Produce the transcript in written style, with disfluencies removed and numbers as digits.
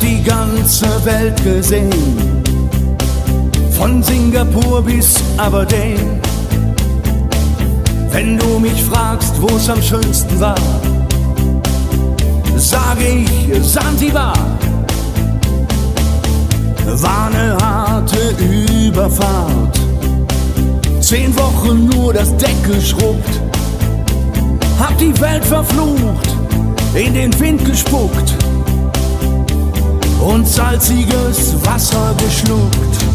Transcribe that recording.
die ganze Welt gesehen, von Singapur bis Aberdeen. Wenn du mich fragst, wo's am schönsten war, sage ich Sansibar. War ne harte Überfahrt, 10 Wochen nur das Deck geschrubbt, hab die Welt verflucht, in den Wind gespuckt und salziges Wasser geschluckt.